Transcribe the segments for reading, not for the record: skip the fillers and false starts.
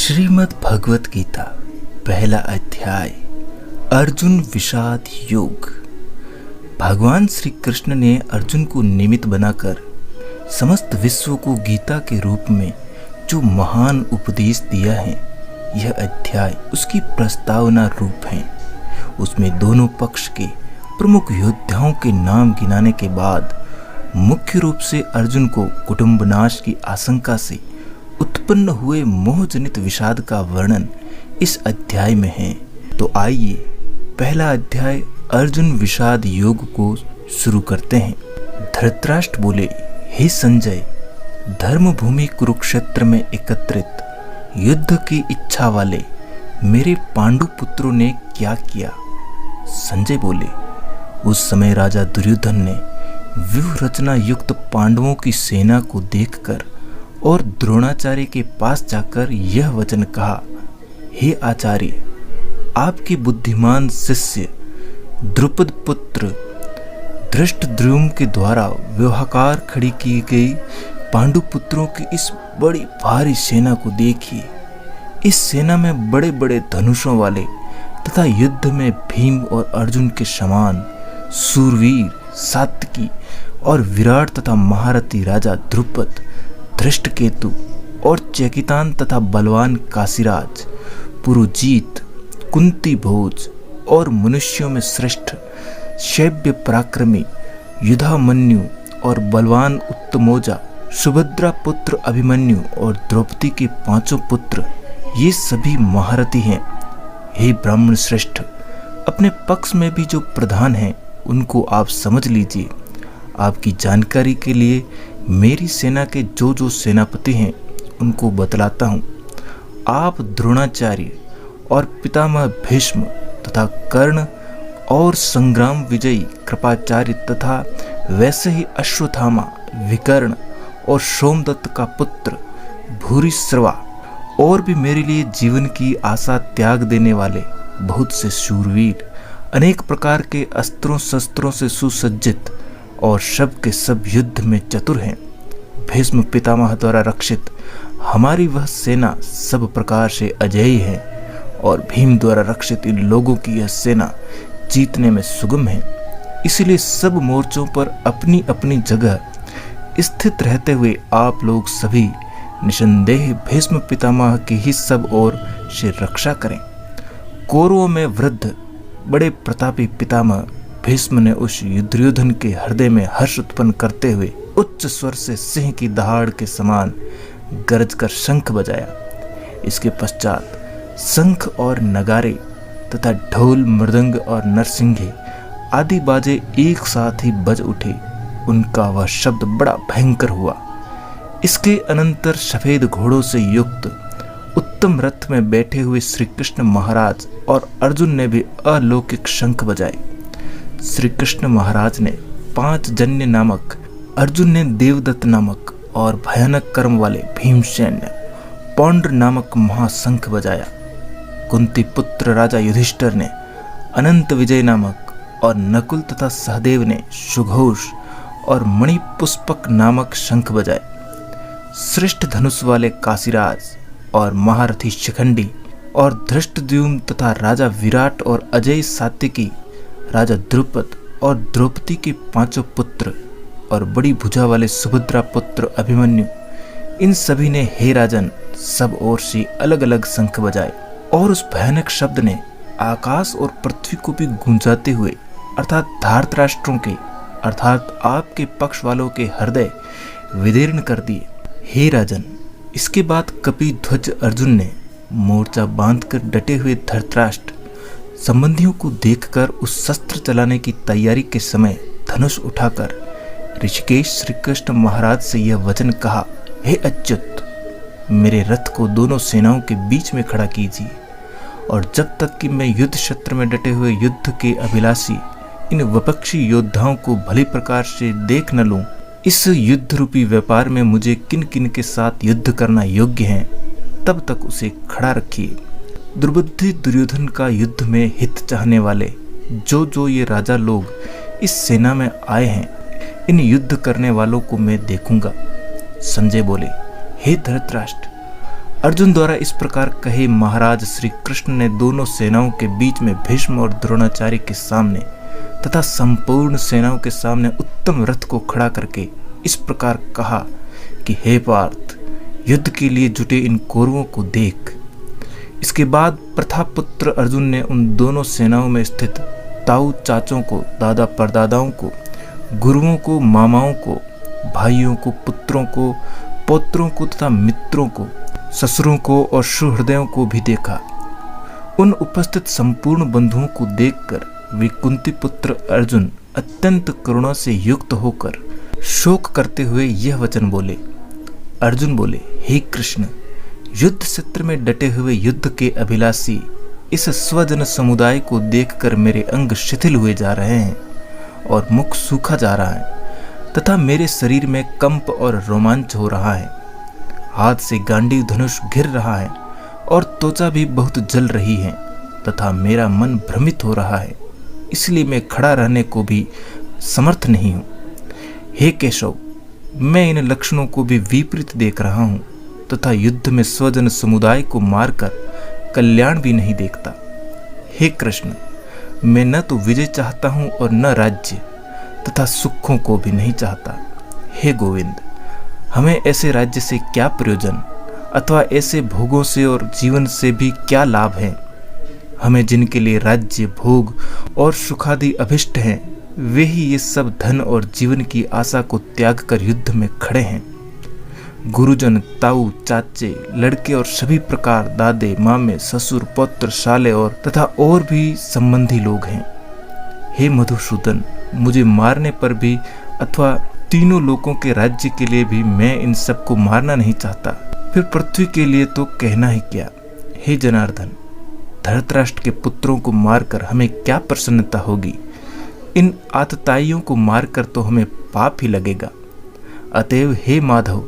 श्रीमद् भगवत गीता पहला अध्याय अर्जुन विषाद योग। भगवान श्री कृष्ण ने अर्जुन को निमित्त बनाकर समस्त विश्व को गीता के रूप में जो महान उपदेश दिया है, यह अध्याय उसकी प्रस्तावना रूप है। उसमें दोनों पक्ष के प्रमुख योद्धाओं के नाम गिनाने के बाद मुख्य रूप से अर्जुन को कुटुंब नाश की आशंका से उत्पन्न हुए मोहजनित विषाद का वर्णन इस अध्याय में है। तो आइए पहला अध्याय अर्जुन विषाद योग को शुरू करते हैं। धृतराष्ट्र बोले, हे संजय, धर्म भूमि कुरुक्षेत्र में एकत्रित युद्ध की इच्छा वाले मेरे पांडु पुत्रों ने क्या किया? संजय बोले, उस समय राजा दुर्योधन ने व्यूह रचना युक्त पांडवों की सेना को देखकर और द्रोणाचार्य के पास जाकर यह वचन कहा, हे आचार्य, आपके बुद्धिमान शिष्य द्रुपद पुत्र धृष्टद्युम्न के द्वारा व्यवहार खड़ी की गई पांडु पुत्रों की इस बड़ी भारी सेना को देखिए। इस सेना में बड़े बड़े धनुषों वाले तथा युद्ध में भीम और अर्जुन के समान सूरवीर सात्विकी और विराट तथा महारथी राजा द्रुपद, धृष्टकेतु और चेकितान तथा बलवान काशीराज, पुरुजीत, कुंती भोज और मनुष्यों में श्रेष्ठ शैव्य पराक्रमी युधामन्यु और बलवान उत्तमोजा, सुभद्रा पुत्र अभिमन्यु और द्रौपदी के पांचों पुत्र, ये सभी महारथी हैं। हे ब्राह्मण श्रेष्ठ, अपने पक्ष में भी जो प्रधान हैं उनको आप समझ लीजिए। आपकी जानकारी के लिए मेरी सेना के जो सेनापति हैं उनको बतलाता हूँ। आप द्रोणाचार्य और पितामह भीष्म तथा कर्ण और संग्राम विजयी कृपाचार्य तथा वैसे ही अश्वत्थामा, विकर्ण और सोमदत्त का पुत्र भूरिश्रवा और भी मेरे लिए जीवन की आशा त्याग देने वाले बहुत से शूरवीर, अनेक प्रकार के अस्त्रों शस्त्रों से सुसज्जित और सब के सब युद्ध में चतुर हैं। भीष्म पितामह द्वारा रक्षित हमारी वह सेना सब प्रकार से अजेय है और भीम द्वारा रक्षित इन लोगों की यह सेना जीतने में सुगम है। इसलिए सब मोर्चों पर अपनी अपनी जगह स्थित रहते हुए आप लोग सभी निसंदेह भीष्म पितामह की ही सब ओर से रक्षा करें। कौरवों में वृद्ध बड़े प्रतापी पितामह भीष्म ने उस दुर्योधन के हृदय में हर्ष उत्पन्न करते हुए उच्च स्वर से सिंह की दहाड़ के समान गरज कर शंख बजाया। इसके पश्चात शंख और नगारे तथा ढोल, मृदंग और नरसिंघे आदि बाजे एक साथ ही बज उठे। उनका वह शब्द बड़ा भयंकर हुआ। इसके अनंतर सफेद घोड़ों से युक्त उत्तम रथ में बैठे हुए श्री कृष्ण महाराज और अर्जुन ने भी अलौकिक शंख बजाए। श्री कृष्ण महाराज ने पांचजन्य नामक, अर्जुन ने देवदत्त नामक और भयानक कर्म वाले भीमसेन ने पौंड्र नामक महाशंख बजाया। कुंती पुत्र राजा युधिष्ठिर ने अनंत विजय नामक और नकुल तथा सहदेव ने सुघोष और मणिपुष्पक नामक शंख बजाए। श्रेष्ठ धनुष वाले काशीराज और महारथी शिखंडी और धृष्टद्युम्न तथा राजा विराट और अजय सात्विकी, राजा द्रुपद और द्रौपदी के पांचों पुत्र और बड़ी भुजा वाले सुभद्रा पुत्र अभिमन्यु, इन सभी ने हे राजन सब ओर से अलग अलग शंख बजाए और उस भयानक शब्द ने आकाश और पृथ्वी को भी गूंजाते हुए अर्थात धार्तराष्ट्रों के अर्थात आपके पक्ष वालों के हृदय विदीर्ण कर दिए। हे राजन, इसके बाद कपिध्वज अर्जुन ने मोर्चा बांधकर डटे हुए धृतराष्ट्र संबंधियों को देखकर उस शस्त्र चलाने की तैयारी के समय धनुष उठाकर ऋषिकेश श्री कृष्ण महाराज से यह वचन कहा, हे अच्युत, मेरे रथ को दोनों सेनाओं के बीच में खड़ा कीजिए और जब तक कि मैं युद्ध क्षेत्र में डटे हुए युद्ध के अभिलाषी इन विपक्षी योद्धाओं को भली प्रकार से देख न लूं, इस युद्ध रूपी व्यापार में मुझे किन किन के साथ युद्ध करना योग्य है, तब तक उसे खड़ा रखिए। दुर्बुद्धि दुर्योधन का युद्ध में हित चाहने वाले जो ये राजा लोग इस सेना में आए हैं, इन युद्ध करने वालों को मैं देखूंगा। संजय बोले, हे धृतराष्ट्र, अर्जुन द्वारा इस प्रकार कहे महाराज श्री कृष्ण ने दोनों सेनाओं के बीच में भीष्म और द्रोणाचार्य के सामने तथा संपूर्ण सेनाओं के सामने उत्तम रथ को खड़ा करके इस प्रकार कहा कि हे पार्थ, युद्ध के लिए जुटे इन कौरवों को देख। इसके बाद प्रथापुत्र अर्जुन ने उन दोनों सेनाओं में स्थित ताऊ चाचों को, दादा परदादाओं को, गुरुओं को, मामाओं को, भाइयों को, पुत्रों को, पौत्रों को तथा मित्रों को, ससुरों को और सुहृदयों को भी देखा। उन उपस्थित संपूर्ण बंधुओं को देखकर वे कुंती पुत्र अर्जुन अत्यंत करुणा से युक्त होकर शोक करते हुए यह वचन बोले। अर्जुन बोले, हे कृष्ण, युद्ध क्षेत्र में डटे हुए युद्ध के अभिलाषी इस स्वजन समुदाय को देखकर मेरे अंग शिथिल हुए जा रहे हैं और मुख सूखा जा रहा है तथा मेरे शरीर में कंप और रोमांच हो रहा है। हाथ से गांडीव धनुष गिर रहा है और त्वचा भी बहुत जल रही है तथा मेरा मन भ्रमित हो रहा है, इसलिए मैं खड़ा रहने को भी समर्थ नहीं हूँ। हे केशव, मैं इन लक्षणों को भी विपरीत देख रहा हूँ तथा युद्ध में स्वजन समुदाय को मारकर कल्याण भी नहीं देखता। हे कृष्ण, मैं न तो विजय चाहता हूँ और न राज्य तथा सुखों को भी नहीं चाहता। हे गोविंद, हमें ऐसे राज्य से क्या प्रयोजन अथवा ऐसे भोगों से और जीवन से भी क्या लाभ है। हमें जिनके लिए राज्य, भोग और सुखादि अभिष्ट हैं, वे ही ये सब धन और जीवन की आशा को त्याग कर युद्ध में खड़े हैं। गुरुजन, ताऊ, चाचे, लड़के और सभी प्रकार दादे, मामे, ससुर, पौत्र, साले और तथा और भी संबंधी लोग हैं। हे मधुसूदन, मुझे मारने पर भी अथवा तीनों लोगों के राज्य के लिए भी मैं इन सबको मारना नहीं चाहता। फिर पृथ्वी के लिए तो कहना ही क्या। हे जनार्दन, धृतराष्ट्र के पुत्रों को मारकर हमें क्या प्रसन्नता होगी। इन आतताइयों को मारकर तो हमें पाप ही लगेगा। अतएव हे माधव,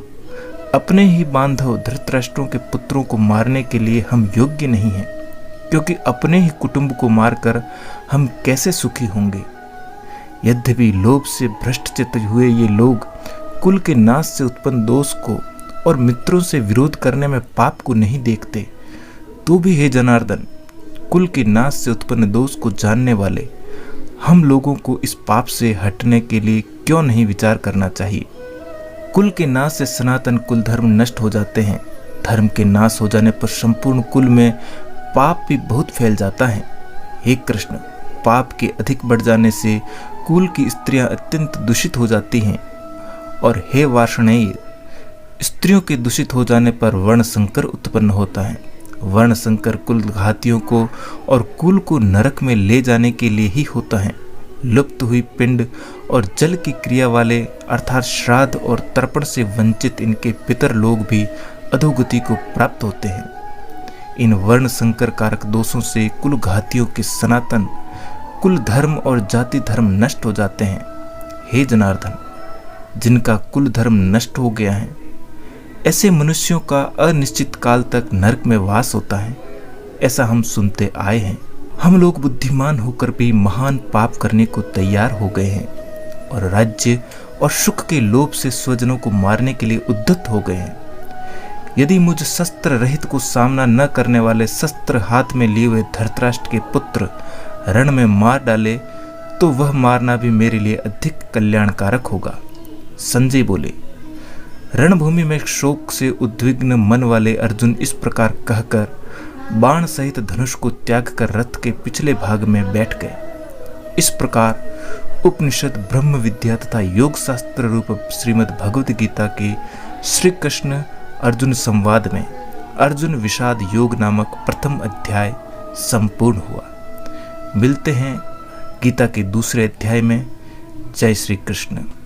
अपने ही बांधव धृतराष्ट्रों के पुत्रों को मारने के लिए हम योग्य नहीं हैं, क्योंकि अपने ही कुटुंब को मारकर हम कैसे सुखी होंगे। यद्यपि लोभ से भ्रष्टचित्त हुए ये लोग कुल के नाश से उत्पन्न दोष को और मित्रों से विरोध करने में पाप को नहीं देखते, तो भी हे जनार्दन, कुल के नाश से उत्पन्न दोष को जानने वाले हम लोगों को इस पाप से हटने के लिए क्यों नहीं विचार करना चाहिए। कुल के नाश से सनातन कुल धर्म नष्ट हो जाते हैं। धर्म के नाश हो जाने पर संपूर्ण कुल में पाप भी बहुत फैल जाता है। हे कृष्ण, पाप के अधिक बढ़ जाने से कुल की स्त्रियां अत्यंत दूषित हो जाती हैं, और हे वार्ष्णेय, स्त्रियों के दूषित हो जाने पर वर्ण संकर उत्पन्न होता है। वर्ण संकर कुल घातियों को और कुल को नरक में ले जाने के लिए ही होता है। लुप्त हुई पिंड और जल की क्रिया वाले अर्थात श्राद्ध और तर्पण से वंचित इनके पितर लोग भी अधोगति को प्राप्त होते हैं। इन वर्ण संकर कारक दोषों से कुल घातियों के सनातन कुल धर्म और जाति धर्म नष्ट हो जाते हैं। हे जनार्दन, जिनका कुल धर्म नष्ट हो गया है, ऐसे मनुष्यों का अनिश्चित काल तक नरक में वास होता है, ऐसा हम सुनते आए हैं। हम लोग बुद्धिमान होकर भी महान पाप करने को तैयार हो गए हैं और राज्य और सुख के लोभ से स्वजनों को मारने के लिए उद्यत हो गए हैं। यदि मुझ शस्त्र रहित को सामना न करने वाले शस्त्र हाथ में लिए हुए धृतराष्ट्र के पुत्र रण में मार डाले, तो वह मारना भी मेरे लिए अधिक कल्याणकारक होगा। संजय बोले, रणभूमि में शोक से उद्विग्न मन वाले अर्जुन इस प्रकार कहकर बाण सहित धनुष को त्याग कर रथ के पिछले भाग में बैठ गए। इस प्रकार उपनिषद, ब्रह्म विद्या तथा योग शास्त्र रूप श्रीमद् भगवद गीता के श्री कृष्ण अर्जुन संवाद में अर्जुन विषाद योग नामक प्रथम अध्याय संपूर्ण हुआ। मिलते हैं गीता के दूसरे अध्याय में। जय श्री कृष्ण।